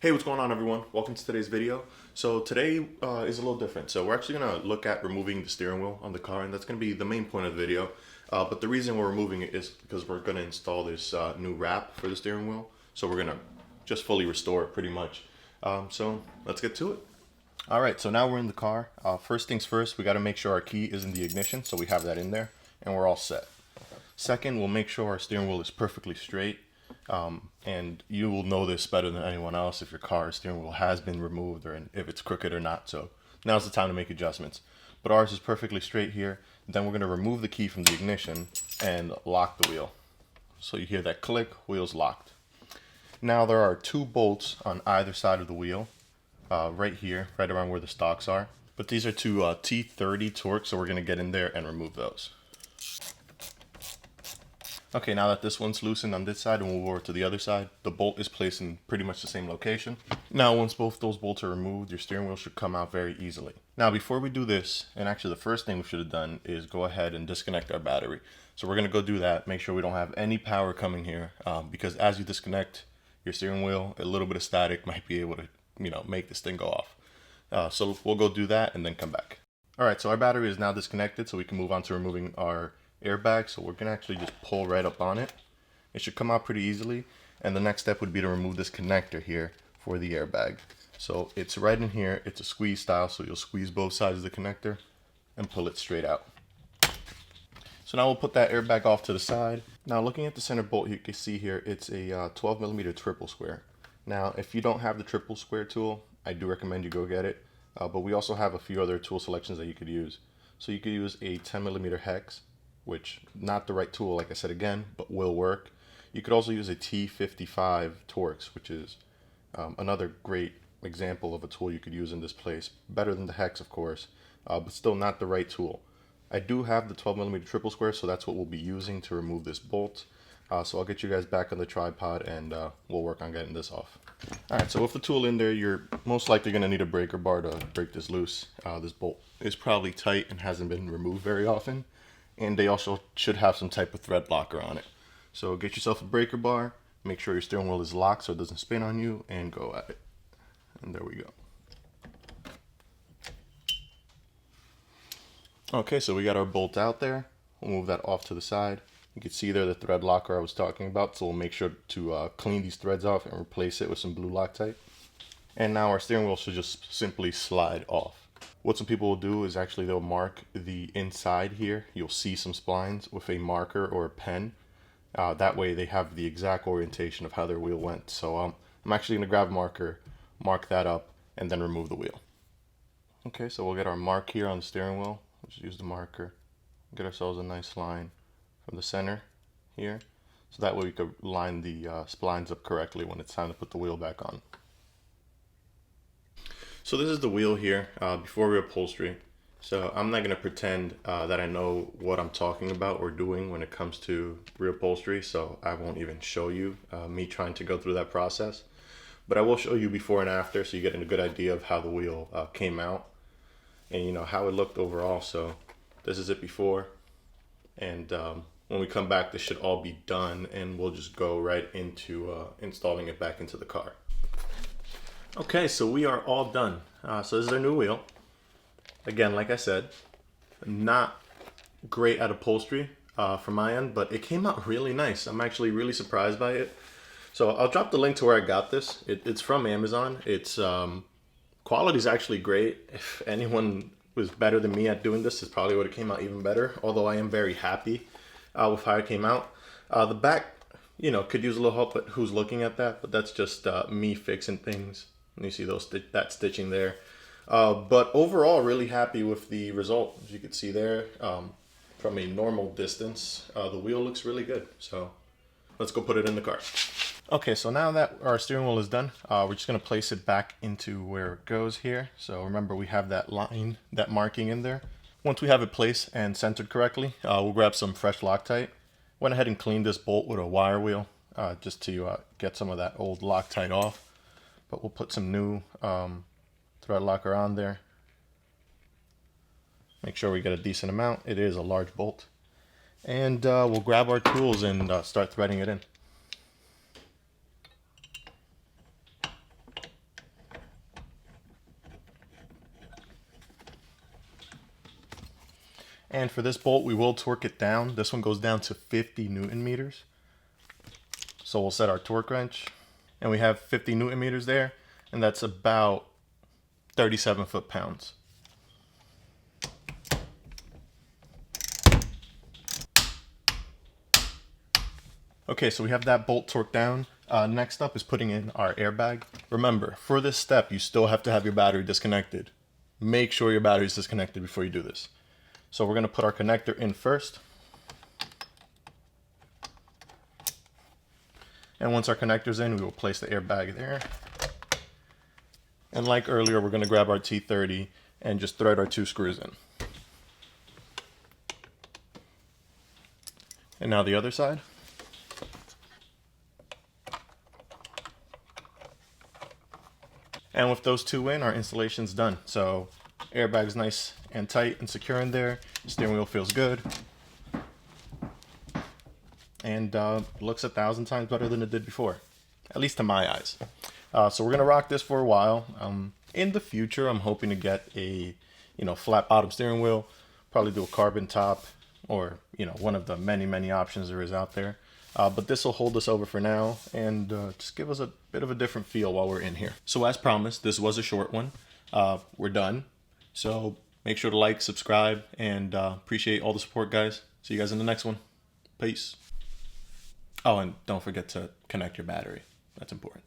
Hey, what's going on everyone? Welcome to today's video. So today is a little different. So we're actually going to look at removing the steering wheel on the car, and that's going to be the main point of the video. But the reason we're removing it is because we're going to install this new wrap for the steering wheel. So we're going to just fully restore it pretty much. So let's get to it. Alright, so now we're in the car. First things first, we got to make sure our key is in the ignition, so we have that in there, and we're all set. Second, we'll make sure our steering wheel is perfectly straight. And you will know this better than anyone else if your car's steering wheel has been removed or if it's crooked or not. So now's the time to make adjustments. But ours is perfectly straight here. Then we're going to remove the key from the ignition and lock the wheel. So you hear that click, wheel's locked. Now there are two bolts on either side of the wheel, right here, right around where the stocks are. But these are two T30 Torx, so we're going to get in there and remove those. Okay, now that this one's loosened on this side and we'll move over to the other side, the bolt is placed in pretty much the same location. Now, once both those bolts are removed, your steering wheel should come out very easily. Now, before we do this, and actually the first thing we should have done is go ahead and disconnect our battery. So we're going to go do that, make sure we don't have any power coming here, because as you disconnect your steering wheel, a little bit of static might be able to, make this thing go off. So we'll go do that and then come back. All right, so our battery is now disconnected, so we can move on to removing our airbag. So we're gonna actually just pull right up on it. It should come out pretty easily, and the next step would be to remove this connector here for the airbag. So it's right in here. It's a squeeze style, so you'll squeeze both sides of the connector and pull it straight out. So now we'll put that airbag off to the side. Now looking at the center bolt, you can see here it's a 12mm triple square. Now if you don't have the triple square tool, I do recommend you go get it, but we also have a few other tool selections that you could use. So you could use a 10mm hex, which not the right tool, like I said again, but will work. You could also use a T55 Torx, which is another great example of a tool you could use in this place. Better than the hex, of course, but still not the right tool. I do have the 12mm triple square, so that's what we'll be using to remove this bolt. So I'll get you guys back on the tripod and we'll work on getting this off. Alright, so with the tool in there, you're most likely going to need a breaker bar to break this loose. This bolt is probably tight and hasn't been removed very often. And they also should have some type of thread locker on it. So get yourself a breaker bar, make sure your steering wheel is locked so it doesn't spin on you, and go at it. And there we go. Okay, so we got our bolt out there. We'll move that off to the side. You can see there the thread locker I was talking about, so we'll make sure to clean these threads off and replace it with some blue Loctite. And now our steering wheel should just simply slide off. What some people will do is actually they'll mark the inside here. You'll see some splines with a marker or a pen. That way they have the exact orientation of how their wheel went. So I'm actually going to grab a marker, mark that up, and then remove the wheel. Okay, so we'll get our mark here on the steering wheel. We'll just use the marker. Get ourselves a nice line from the center here. So that way we could line the splines up correctly when it's time to put the wheel back on. So this is the wheel here before re-upholstery. So I'm not going to pretend that I know what I'm talking about or doing when it comes to re-upholstery, so I won't even show you me trying to go through that process. But I will show you before and after so you get a good idea of how the wheel came out and how it looked overall. So this is it before, and when we come back this should all be done and we'll just go right into installing it back into the car. Okay, so we are all done. So this is our new wheel. Again, like I said, not great at upholstery from my end, but it came out really nice. I'm actually really surprised by it. So I'll drop the link to where I got this. It's from Amazon. It's quality is actually great. If anyone was better than me at doing this, it probably would have came out even better. Although I am very happy with how it came out. The back, could use a little help, but who's looking at that? But that's just me fixing things. And you see that stitching there. But overall, really happy with the result. As you can see there, from a normal distance, the wheel looks really good. So let's go put it in the car. Okay, so now that our steering wheel is done, we're just going to place it back into where it goes here. So remember, we have that line, that marking in there. Once we have it placed and centered correctly, we'll grab some fresh Loctite. Went ahead and cleaned this bolt with a wire wheel just to get some of that old Loctite off. But we'll put some new thread locker on there. Make sure we get a decent amount. It is a large bolt. And we'll grab our tools and start threading it in. And for this bolt, we will torque it down. This one goes down to 50 Newton meters. So we'll set our torque wrench, and we have 50 Newton meters there, and that's about 37 foot-pounds. Okay, so we have that bolt torqued down. Next up is putting in our airbag. Remember, for this step, you still have to have your battery disconnected. Make sure your battery is disconnected before you do this. So we're going to put our connector in first. And once our connector's in, we will place the airbag there. And like earlier, we're going to grab our T30 and just thread our 2 screws in. And now the other side. And with those 2 in, our installation's done. So airbag's nice and tight and secure in there. Steering wheel feels good. And looks 1,000 times better than it did before, at least to my eyes. So we're gonna rock this for a while. In the future, I'm hoping to get a flat bottom steering wheel, probably do a carbon top, or one of the many options there is out there. But this will hold us over for now and just give us a bit of a different feel while we're in here. So as promised, this was a short one. We're done. So make sure to like, subscribe, and appreciate all the support, guys. See you guys in the next one. Peace. Oh, and don't forget to connect your battery. That's important.